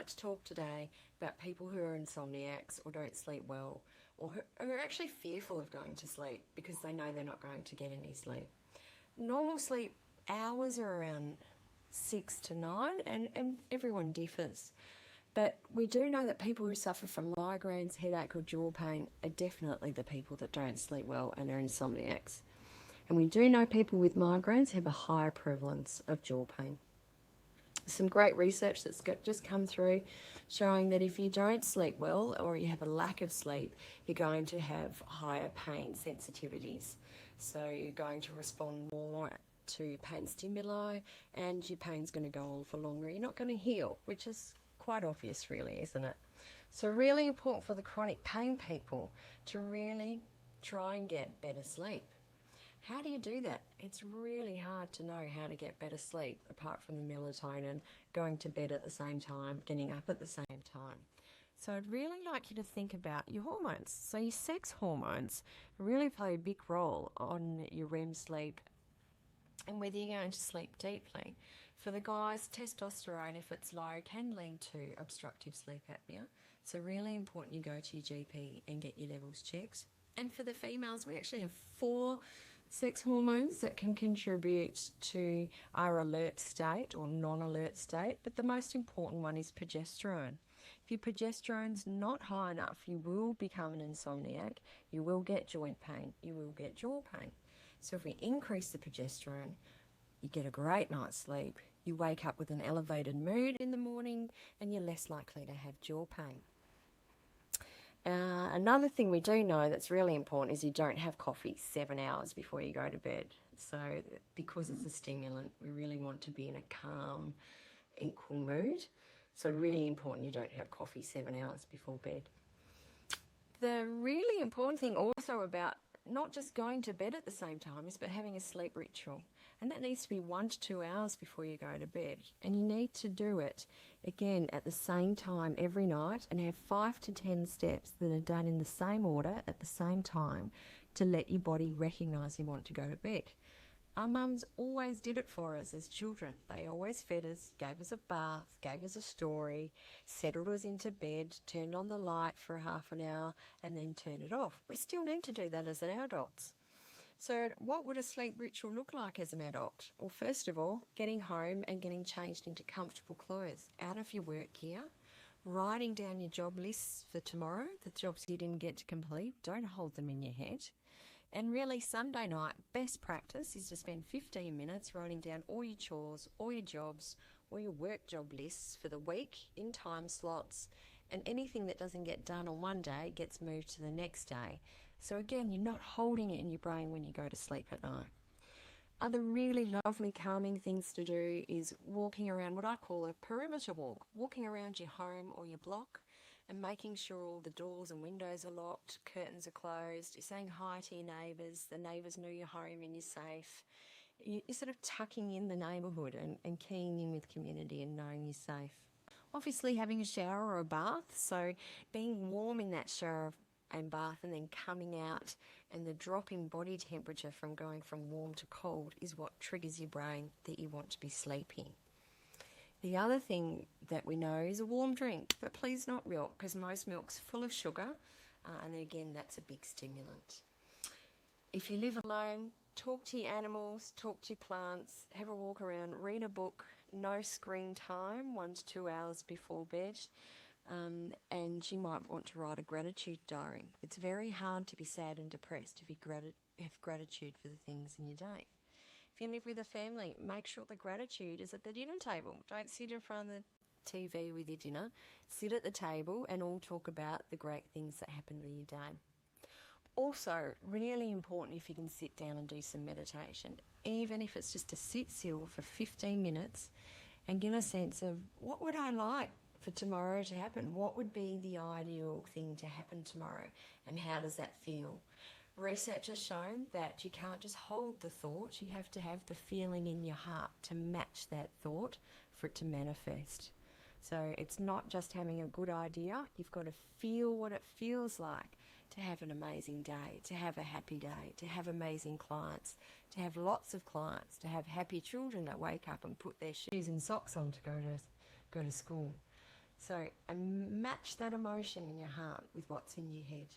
like to talk today about people who are insomniacs or don't sleep well, or who are actually fearful of going to sleep because they know they're not going to get any sleep. Normal sleep hours are around 6 to 9, and everyone differs. But we do know that people who suffer from migraines, headache or jaw pain are definitely the people that don't sleep well and are insomniacs. And we do know people with migraines have a higher prevalence of jaw pain. Some great research that's just come through showing that if you don't sleep well or you have a lack of sleep, you're going to have higher pain sensitivities. So you're going to respond more to pain stimuli and your pain's going to go on for longer. You're not going to heal, which is quite obvious really, isn't it? So really important for the chronic pain people to really try and get better sleep. How do you do that? It's really hard to know how to get better sleep apart from the melatonin, going to bed at the same time, getting up at the same time. So I'd really like you to think about your hormones. So your sex hormones really play a big role on your REM sleep and whether you're going to sleep deeply. For the guys, testosterone, if it's low, can lead to obstructive sleep apnea. So really important you go to your GP and get your levels checked. And for the females, we actually have 4 sex hormones that can contribute to our alert state or non-alert state, but the most important one is progesterone. If your progesterone's not high enough, you will become an insomniac, you will get joint pain, you will get jaw pain. So if we increase the progesterone, you get a great night's sleep, you wake up with an elevated mood in the morning, and you're less likely to have jaw pain. Another thing we do know that's really important is you don't have coffee 7 hours before you go to bed. So because it's a stimulant, we really want to be in a calm, equal mood. So really important you don't have coffee 7 hours before bed. The really important thing also about not just going to bed at the same time is about having a sleep ritual. And that needs to be 1 to 2 hours before you go to bed. And you need to do it, again, at the same time every night and have 5 to 10 steps that are done in the same order at the same time to let your body recognise you want to go to bed. Our mums always did it for us as children. They always fed us, gave us a bath, gave us a story, settled us into bed, turned on the light for half an hour and then turned it off. We still need to do that as adults. So what would a sleep ritual look like as an adult? Well, first of all, getting home and getting changed into comfortable clothes, out of your work gear, writing down your job lists for tomorrow, the jobs you didn't get to complete, don't hold them in your head. And really Sunday night, best practice is to spend 15 minutes writing down all your chores, all your jobs, all your work job lists for the week in time slots, and anything that doesn't get done on one day gets moved to the next day. So again, you're not holding it in your brain when you go to sleep at night. Other really lovely calming things to do is walking around what I call a perimeter walk, walking around your home or your block and making sure all the doors and windows are locked, curtains are closed, you're saying hi to your neighbours, the neighbours know you're home and you're safe. You're sort of tucking in the neighbourhood and keying in with community and knowing you're safe. Obviously having a shower or a bath, so being warm in that shower and bath and then coming out, and the drop in body temperature from going from warm to cold is what triggers your brain that you want to be sleeping. The other thing that we know is a warm drink, but please not milk, because most milk's full of sugar, and again that's a big stimulant. If you live alone, talk to your animals, talk to your plants, have a walk around, read a book, no screen time, 1 to 2 hours before bed. And you might want to write a gratitude diary. It's very hard to be sad and depressed if you have gratitude for the things in your day. If you live with a family, make sure the gratitude is at the dinner table. Don't sit in front of the TV with your dinner. Sit at the table and all talk about the great things that happened with your day. Also, really important if you can sit down and do some meditation, even if it's just to sit still for 15 minutes and get a sense of what would I like for tomorrow to happen? What would be the ideal thing to happen tomorrow, and how does that feel? Research has shown that you can't just hold the thought, you have to have the feeling in your heart to match that thought for it to manifest. So it's not just having a good idea, you've got to feel what it feels like to have an amazing day, to have a happy day, to have amazing clients, to have lots of clients, to have happy children that wake up and put their shoes and socks on to go to school. So, and match that emotion in your heart with what's in your head.